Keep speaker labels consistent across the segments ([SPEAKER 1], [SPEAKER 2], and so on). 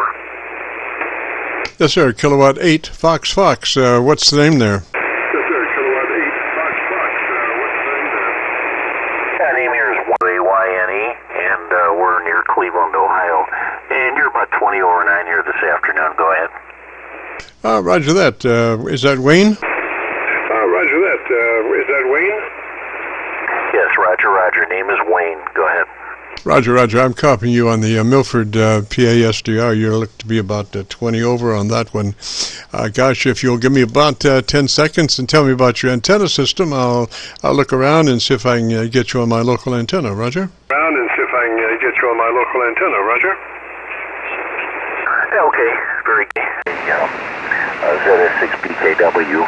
[SPEAKER 1] over.
[SPEAKER 2] Yes, sir. Kilowatt 8 Fox Fox. What's the name there?
[SPEAKER 1] Yes, sir. Kilowatt 8 Fox Fox. What's the name there?
[SPEAKER 3] The name here is WAYNE, and we're near Cleveland, Ohio. And you're about 20 over 9 here this afternoon. Go ahead.
[SPEAKER 2] Roger that. Is that Wayne?
[SPEAKER 1] Roger that. Is that Wayne?
[SPEAKER 3] Yes, roger. Name is Wayne. Go ahead.
[SPEAKER 2] Roger. I'm copying you on the Milford PA SDR. You look to be about 20 over on that one. Gosh, if you'll give me about 10 seconds and tell me about your antenna system, I'll look around and see if I can get you on my local antenna. Roger?
[SPEAKER 3] Okay, very good. ZS6BKW,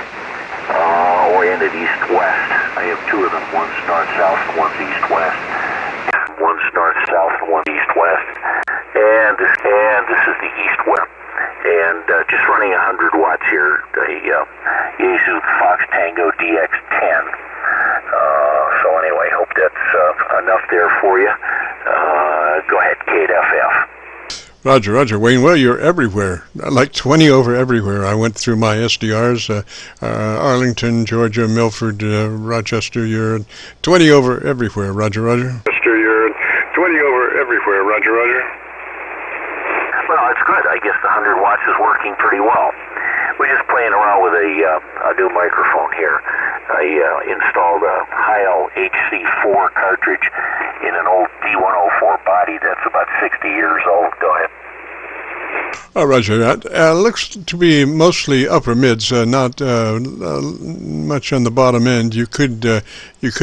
[SPEAKER 3] oriented east-west. I have two of them. One's north-south, one's east-west. One's north-south, one's east-west. And this is the east-west. And just running 100 watts here, the Yaesu Fox Tango DX-10. So anyway, hope that's enough there for you. Go ahead, K8FF.
[SPEAKER 2] Roger. Wayne, well, you're everywhere. Like 20 over everywhere. I went through my SDRs, Arlington, Georgia, Milford, Rochester. You're 20 over everywhere. Roger.
[SPEAKER 1] You're 20 over everywhere. Roger.
[SPEAKER 3] Well, it's good. I guess the 100 watts is working pretty well. We're just playing around with a new microphone here. I installed a Heil HC4 cartridge in an old D104 body that's about 60 years old. Go ahead.
[SPEAKER 2] Roger. That looks to be mostly upper mids, not much on the bottom end. You could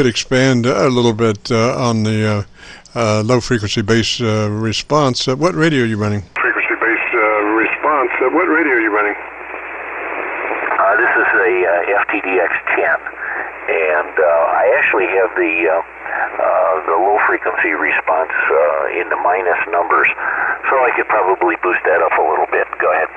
[SPEAKER 2] expand a little bit on the low frequency base response. What radio are you running?
[SPEAKER 1] Frequency base response. What radio are you running?
[SPEAKER 3] This is a FTDX-10, and I actually have the low frequency response in the minus numbers, so I could probably boost that up a little bit. Go ahead.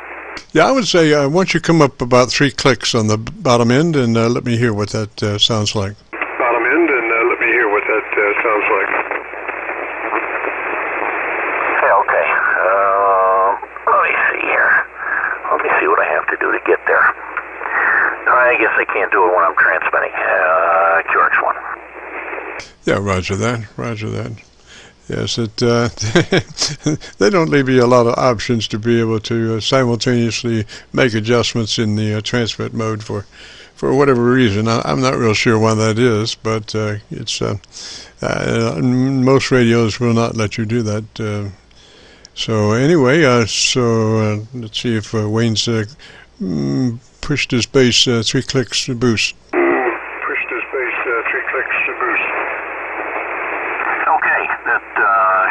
[SPEAKER 2] Yeah, I would say once you come up about 3 clicks on the bottom end, and let me hear what that sounds like.
[SPEAKER 1] Bottom end, and let me hear what that sounds like.
[SPEAKER 3] Okay. Let me see here. Let me see what I have to do to get there. I guess I can't do it when I'm transmitting. QX1.
[SPEAKER 2] Yeah, roger that. Yes, they don't leave you a lot of options to be able to simultaneously make adjustments in the transmit mode for whatever reason. I'm not real sure why that is, but it's most radios will not let you do that. So anyway, let's see if Wayne's pushed his base 3 clicks to boost.
[SPEAKER 1] Pushed his base 3 clicks to boost.
[SPEAKER 3] Okay, that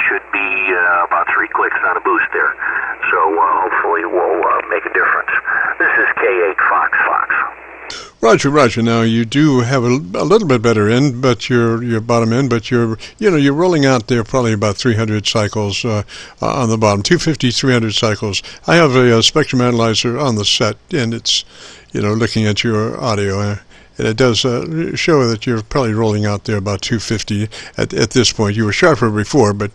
[SPEAKER 3] should be about 3 clicks on a boost there. So hopefully we'll make a difference. This is K8 Fox Fox.
[SPEAKER 2] Roger. Now you do have a little bit better end, but your bottom end, but you're rolling out there probably about 300 cycles on the bottom, 250, 300 cycles. I have a spectrum analyzer on the set, and it's looking at your audio, and it does show that you're probably rolling out there about 250 at this point. You were sharper before, but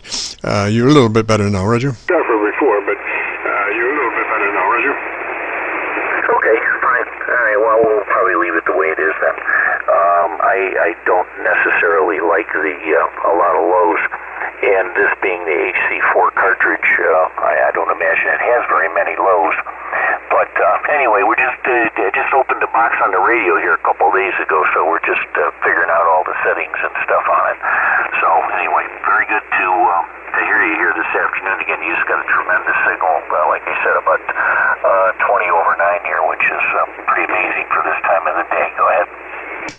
[SPEAKER 2] you're a little bit better now, Roger.
[SPEAKER 3] Okay, fine. All right, well, we'll probably leave it the way it is then. I don't necessarily like a lot of lows, and this being the HC4 cartridge, I don't imagine it has very many lows. But anyway, we just opened the box on the radio here a couple of days ago, so we're just figuring out all the settings and stuff on it. So anyway, very good to hear you here this afternoon. Again, you just got a tremendous signal, like you said, about 20 over 9 here, which is pretty amazing for this time of the day. Go ahead.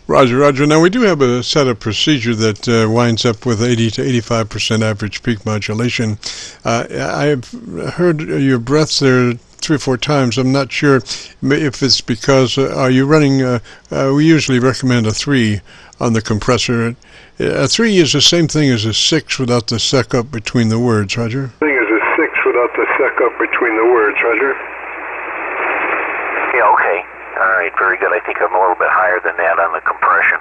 [SPEAKER 2] Roger. Now, we do have a set of procedure that winds up with 80 to 85% average peak modulation. I've heard your breaths there 3 or 4 times. I'm not sure if it's because, are you running, we usually recommend a 3 on the compressor. A 3 is the same thing as a 6 without the sec up between the words, Roger.
[SPEAKER 3] Yeah, okay. All right, very good. I think I'm a little bit higher than that on the compression.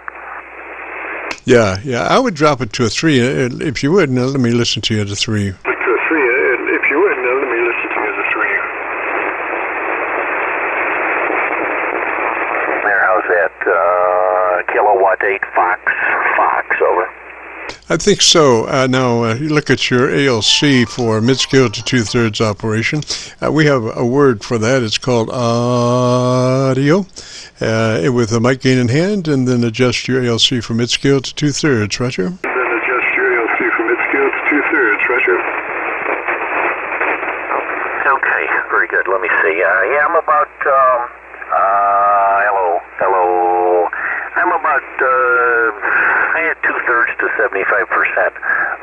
[SPEAKER 2] Yeah, I would drop it to a 3 if you would. Now let me listen to you at a 3.
[SPEAKER 1] If you would, now let me listen to you at a 3.
[SPEAKER 2] I think so. Now, you look at your ALC for mid-scale to two-thirds operation. We have a word for that. It's called audio. With a mic gain in hand, and then adjust your ALC from mid-scale to two-thirds. Roger?
[SPEAKER 1] Then adjust your ALC from mid-scale to two-thirds. Roger.
[SPEAKER 3] Okay, very good. Let me see. Yeah, I'm about, hello. I'm about, two-thirds to 75%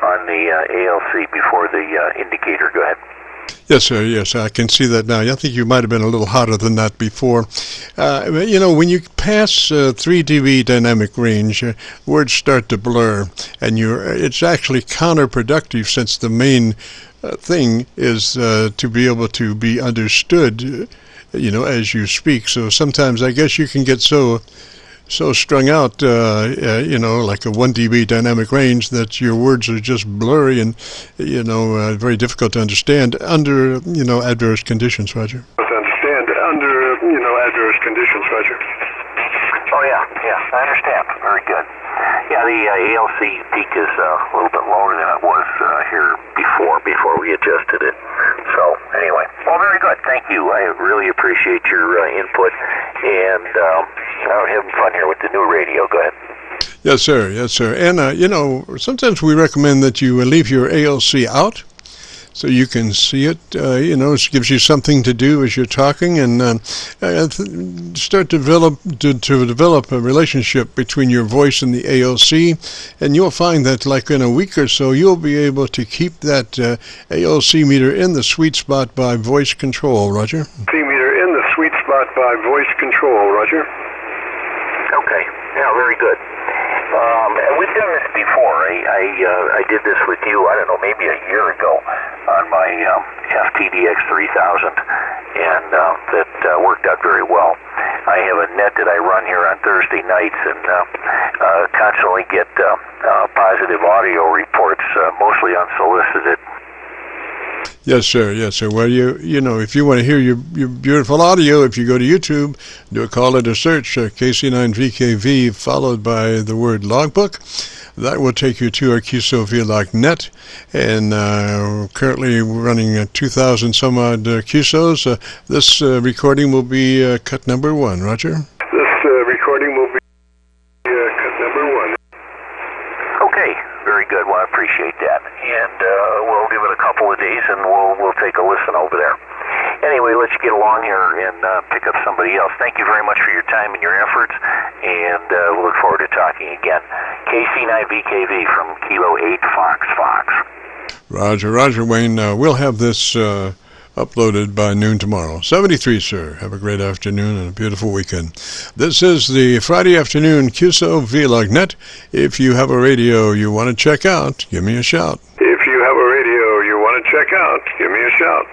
[SPEAKER 3] on the ALC before the indicator. Go ahead.
[SPEAKER 2] Yes, sir. Yes, I can see that now. I think you might have been a little hotter than that before. When you pass 3 dB dynamic range, words start to blur, and it's actually counterproductive, since the main thing is to be able to be understood, as you speak. So sometimes I guess you can get so strung out, like a 1 dB dynamic range, that your words are just blurry and, very difficult to understand under, adverse conditions, Roger.
[SPEAKER 1] Adverse conditions, Roger.
[SPEAKER 3] Oh, yeah, I understand. Very good. Yeah, the ALC peak is a little bit lower than it was here before we adjusted it. So, anyway. Well, very good. Thank you. I really appreciate your input, and I'm having fun here with the new radio. Go ahead.
[SPEAKER 2] Yes, sir. Yes, sir. And, sometimes we recommend that you leave your ALC out so you can see it. It gives you something to do as you're talking, and start to develop a relationship between your voice and the ALC, and you'll find that, like in a week or so, you'll be able to keep that ALC meter in the sweet spot by voice control, Roger.
[SPEAKER 1] Meter in the sweet spot by voice control, Roger.
[SPEAKER 3] Okay. Yeah, very good. We've done this before. I did this with you, I don't know, maybe a year ago on my FTDX-1000, and that worked out very well. I have a net that I run here on Thursday nights, and constantly get positive audio reports, mostly unsolicited.
[SPEAKER 2] Yes, sir. Yes, sir. Well, if you want to hear your beautiful audio, if you go to YouTube, do a call it a search, KC9VKV, followed by the word logbook. That will take you to our Qso-Vlog net, and currently we're running 2,000 some odd Qsos. This recording will be cut number 1. Roger?
[SPEAKER 1] This recording will be cut number 1.
[SPEAKER 3] Okay, very good. Well, I appreciate that, and we'll give it a couple of days, and we'll take a listen over there. Anyway, let's get along here and pick up somebody else. Thank you very much for your time and your efforts, and we'll look forward to talking again. KC9VKV from Kilo 8 Fox.
[SPEAKER 2] Roger, Wayne. We'll have this uploaded by noon tomorrow. 73, sir. Have a great afternoon and a beautiful weekend. This is the Friday afternoon Qso-Vlog net. If you have a radio you want to check out, give me a shout.
[SPEAKER 1] If you have a radio you want to check out, give me a shout.